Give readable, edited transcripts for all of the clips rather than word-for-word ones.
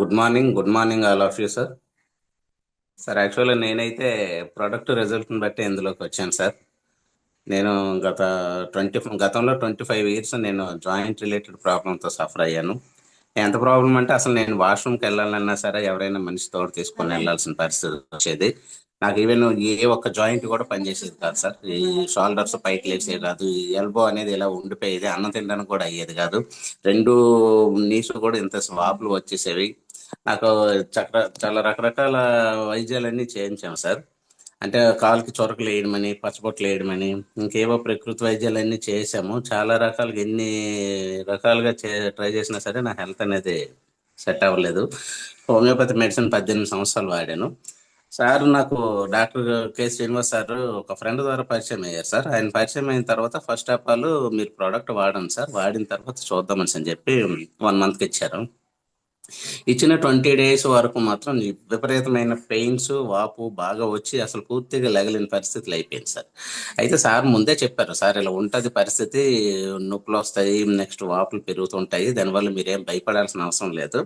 Good morning all of you sir. Sir యాక్చువల్గా నేనైతే product రిజల్ట్ని బట్టి ఇందులోకి వచ్చాను సార్. నేను గత గతంలో 25 ఇయర్స్ నేను జాయింట్ రిలేటెడ్ ప్రాబ్లంతో సఫర్ అయ్యాను. ఎంత ప్రాబ్లం అంటే అసలు నేను వాష్రూమ్కి వెళ్ళాలన్నా సరే ఎవరైనా మనిషి తోడు తీసుకొని వెళ్ళాల్సిన పరిస్థితి వచ్చేది. నాకు ఈవెన్ ఏ ఒక్క జాయింట్ కూడా పనిచేసేది కాదు సార్. ఈ షోల్డర్స్ పైకి లేచేది కాదు, ఈ ఎల్బో అనేది ఇలా ఉండిపోయేది, అన్నం తినడానికి కూడా అయ్యేది కాదు. రెండు నీస్ కూడా ఇంత వాపులు వచ్చేసేవి నాకు. చాలా రకరకాల వైద్యాలన్నీ చేయించాం సార్. అంటే కాలుకి చొరకలు వేయడమని, పచ్చబొట్లు వేయడమని, ఇంకేవో ప్రకృతి వైద్యాలన్నీ చేసాము. చాలా రకాలుగా ఎన్ని రకాలుగా ట్రై చేసినా సరే నా హెల్త్ అనేది సెట్ అవ్వలేదు. హోమియోపతి మెడిసిన్ 18 సంవత్సరాలు వాడాను సార్. నాకు డాక్టర్ కె శ్రీనివాస్ సార్ ఒక ఫ్రెండ్ ద్వారా పరిచయం అయ్యారు సార్. ఆయన పరిచయం అయిన తర్వాత ఫస్ట్ ఆఫ్ ఆల్ మీరు ప్రోడక్ట్ వాడండి సార్, వాడిన తర్వాత చూద్దామని అని చెప్పి 1 మంత్కి ఇచ్చారు. ఇచ్చిన 20 days వరకు మాత్రం విపరీతమైన పెయిన్స్, వాపు బాగా వచ్చి అసలు పూర్తిగా లెగలేని పరిస్థితులు అయిపోయింది సార్. అయితే సార్ ముందే చెప్పారు, సార్ ఇలా ఉంటది పరిస్థితి, నొప్పులు వస్తాయి, నెక్స్ట్ వాపులు పెరుగుతుంటాయి, దానివల్ల మీరేం భయపడాల్సిన అవసరం లేదు,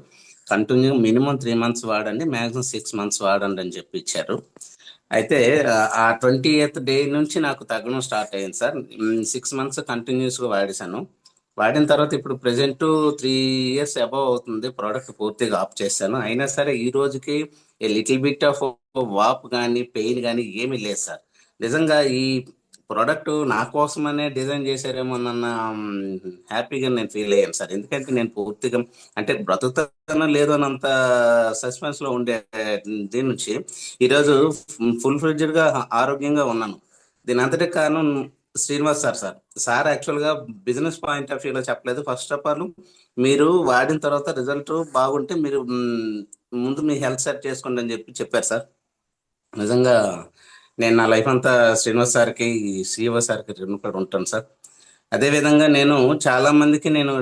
కంటిన్యూ మినిమం 3 months వాడండి, మాక్సిమం 6 months వాడండి అని చెప్పి ఇచ్చారు. అయితే ఆ 20th day నుంచి నాకు తగ్గడం స్టార్ట్ అయింది సార్. 6 months కంటిన్యూస్గా వాడేశాను. వాడిన తర్వాత ఇప్పుడు ప్రెసెంట్ 3 years అబవ్ అవుతుంది, ప్రోడక్ట్ పూర్తిగా ఆఫ్ చేశాను. అయినా సరే ఈ రోజుకి ఏ లిటిల్ బిట్ ఆఫ్ వాప్ కానీ పెయిన్ కానీ ఏమీ లేదు సార్. నిజంగా ఈ ప్రోడక్ట్ నా కోసమనే డిజైన్ చేశారేమోనన్న హ్యాపీగా నేను ఫీల్ అయ్యాను సార్. ఎందుకంటే నేను పూర్తిగా అంటే బ్రతుకుతానో లేదో అన్నంత సస్పెన్స్ లో ఉండే దీని నుంచి ఈరోజు ఫుల్ ఫ్లెడ్జ్డ్ గా ఆరోగ్యంగా ఉన్నాను. దీని అంతటి కారణం శ్రీనివాస్ సార్. సార్ యాక్చువల్ గా బిజినెస్ పాయింట్ ఆఫ్ వ్యూలో చెప్పలేదు. ఫస్ట్ ఆఫ్ ఆల్ మీరు వాడిన తర్వాత రిజల్ట్ బాగుంటే మీరు ముందు మీ హెల్త్ సెట్ చేసుకోండి అని చెప్పి చెప్పారు సార్. నిజంగా నేను నా లైఫ్ అంతా శ్రీనివాస్ సార్కి, సిఇఓ సార్కి రుణపడి ఉంటాను సార్. అదే విధంగా నేను చాలా మందికి నేను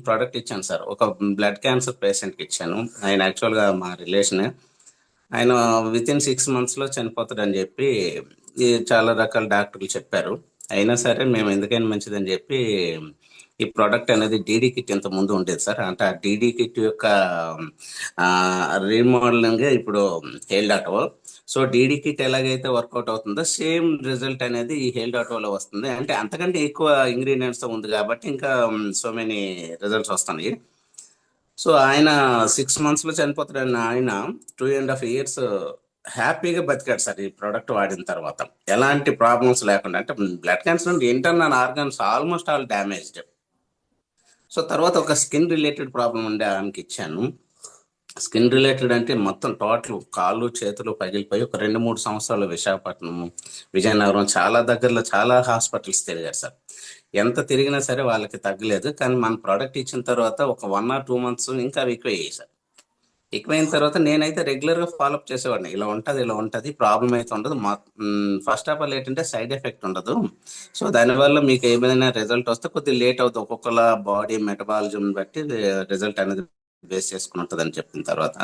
ప్రోడక్ట్ ఇచ్చాను సార్. ఒక బ్లడ్ క్యాన్సర్ పేషెంట్కి ఇచ్చాను. ఆయన యాక్చువల్గా మా రిలేషన్. ఆయన వితిన్ 6 months లో చనిపోతాడని చెప్పి చాలా రకాల డాక్టర్లు చెప్పారు. అయినా సరే మేము ఎందుకైనా మంచిదని చెప్పి ఈ ప్రోడక్ట్ అనేది డీడీ కిట్ ఇంత ముందు ఉండేది సార్. అంటే ఆ డీడీ కిట్ యొక్క రీమోడలింగ్ ఇప్పుడు hail auto. So DD kit ఎలాగైతే వర్కౌట్ అవుతుందో సేమ్ రిజల్ట్ అనేది ఈ హెయిల్ ఆటోలో వస్తుంది. అంటే అంతకంటే ఎక్కువ ఇంగ్రీడియంట్స్ ఉంది కాబట్టి ఇంకా సో మెనీ రిజల్ట్స్ వస్తున్నాయి. సో ఆయన 6 months లో చనిపోతాడని ఆయన 2.5 years హ్యాపీగా బతికాడు సార్. ఈ ప్రోడక్ట్ వాడిన తర్వాత ఎలాంటి ప్రాబ్లమ్స్ లేకుండా, అంటే blood cancer internal organs almost all damaged. So తర్వాత ఒక స్కిన్ రిలేటెడ్ ప్రాబ్లం ఉండే ఆమెకి ఇచ్చాను. స్కిన్ రిలేటెడ్ అంటే మొత్తం టోటల్ కాళ్ళు చేతులు పగిలిపోయి ఒక 2-3 సంవత్సరాలు విశాఖపట్నం, విజయనగరం చాలా దగ్గరలో చాలా హాస్పిటల్స్ తిరిగారు సార్. ఎంత తిరిగినా సరే వాళ్ళకి తగ్గలేదు. కానీ మన ప్రోడక్ట్ ఇచ్చిన తర్వాత ఒక 1 or 2 months ఇంకా ఎక్కువ అయ్యాయి సార్. ఎక్కువైన తర్వాత నేనైతే రెగ్యులర్ గా ఫాలోఅప్ చేసేవాడిని. ఇలా ఉంటది ప్రాబ్లం అయితే ఉండదు. ఫస్ట్ ఆఫ్ ఆల్ ఏంటంటే సైడ్ ఎఫెక్ట్ ఉండదు. సో దానివల్ల మీకు ఏమైనా రిజల్ట్ వస్తే కొద్దిగా లేట్ అవుతుంది, ఒక్కొక్కల బాడీ మెటబాలిజం బట్టి రిజల్ట్ అనేది బేస్ చేసుకుని ఉంటుంది అని చెప్పిన తర్వాత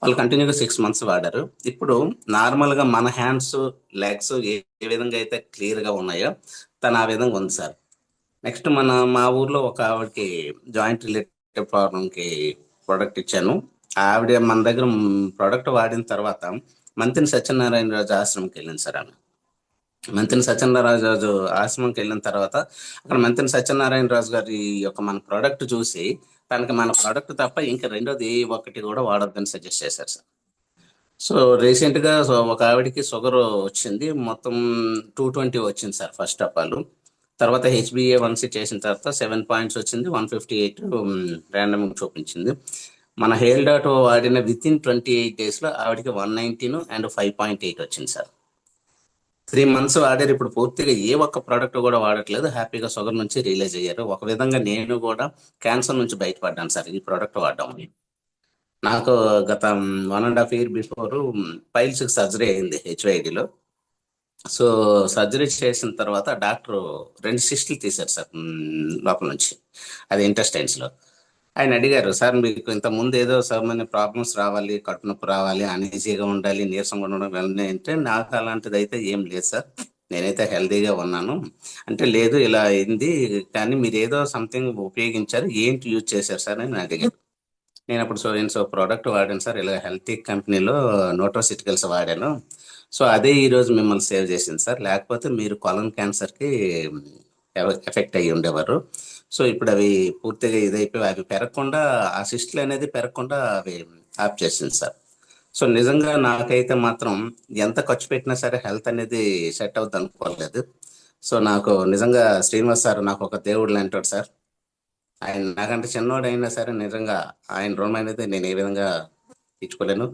వాళ్ళు కంటిన్యూగా 6 months వాడారు. ఇప్పుడు నార్మల్ గా మన హ్యాండ్స్, లెగ్స్ ఏ విధంగా అయితే క్లియర్ గా ఉన్నాయో తను ఆ విధంగా ఉంది సార్. నెక్స్ట్ మా ఊర్లో ఒక ఆవిడకి జాయింట్ రిలేటెడ్ ప్రాబ్లం కి ప్రోడక్ట్ ఇచ్చాను. ఆవిడ మన దగ్గర ప్రోడక్ట్ వాడిన తర్వాత మంతిని సత్యనారాయణ రాజు ఆశ్రమంకి వెళ్ళింది సార్. ఆమె మంతిని సత్యనారాయణ రాజు ఆశ్రమంకి వెళ్ళిన తర్వాత అక్కడ మంతిని సత్యనారాయణ రాజు గారి యొక్క మన ప్రోడక్ట్ చూసి తనకి మన ప్రోడక్ట్ తప్ప ఇంకా రెండోది ఏ ఒక్కటి కూడా వాడొద్దని సజెస్ట్ చేశారు సార్. సో రీసెంట్ గా ఒక ఆవిడకి షుగర్ వచ్చింది, మొత్తం 220 వచ్చింది సార్ ఫస్ట్ ఆఫ్ ఆల్. తర్వాత HbA1c చేసిన తర్వాత 7 points వచ్చింది, 158 ర్యాండమ్ చూపించింది. మన హెయిల్ డాట్ వాడిన వితిన్ 28 days లో ఆవిడకి 119 అండ్ 5.8 వచ్చింది సార్. 3 months వాడారు. ఇప్పుడు పూర్తిగా ఏ ఒక్క ప్రోడక్ట్ కూడా వాడట్లేదు, హ్యాపీగా షుగర్ నుంచి రిలీజ్ అయ్యారు. ఒక విధంగా నేను కూడా క్యాన్సర్ నుంచి బయటపడ్డాను సార్ ఈ ప్రోడక్ట్ వాడడం వల్ల. నాకు గత 1.5 year బిఫోర్ పైల్స్ సర్జరీ అయింది హెచ్ఐడిలో. సో సర్జరీ చేసిన తర్వాత డాక్టర్ 2 cysts తీశారు సార్ లోపల నుంచి, అది intestines లో. ఆయన అడిగారు, సార్ మీకు ఇంత ముందు ఏదో సామాన్య ప్రాబ్లమ్స్ రావాలి, కడుపు నొప్పి రావాలి, అనీజీగా ఉండాలి, నీరసంగా ఉండడం వెళ్ళని అంటే, నాకు అలాంటిది అయితే ఏం లేదు సార్, నేనైతే హెల్దీగా ఉన్నాను అంటే. లేదు ఇలా అయింది, కానీ మీరు ఏదో సంథింగ్ ఉపయోగించారు, ఏంటి యూజ్ చేశారు సార్ అని అడిగారు. నేను అప్పుడు సో ప్రోడక్ట్ వాడాను సార్, ఇలా హెల్తీ కంపెనీలో న్యూట్రాసిటికల్స్ వాడాను. సో అదే ఈరోజు మిమ్మల్ని సేవ్ చేసింది సార్, లేకపోతే మీరు కొలన్ క్యాన్సర్కి ఎఫెక్ట్ అయ్యి ఉండేవారు. సో ఇప్పుడు అవి పూర్తిగా ఇదైపోయి అవి పెరగకుండా, ఆ సిస్టులు అనేది పెరగకుండా అవి ఆప్ చేసింది సార్. సో నిజంగా నాకైతే మాత్రం ఎంత ఖర్చు పెట్టినా సరే హెల్త్ అనేది సెట్ అవుద్ది అనుకోలేదు. సో నాకు నిజంగా శ్రీనివాస్ సార్ నాకు ఒక దేవుడు లాంటాడు సార్. ఆయన నాకంటే చిన్నోడు అయినా సరే నిజంగా ఆయన రుణం అనేది నేను ఏ విధంగా తీర్చుకోలేను.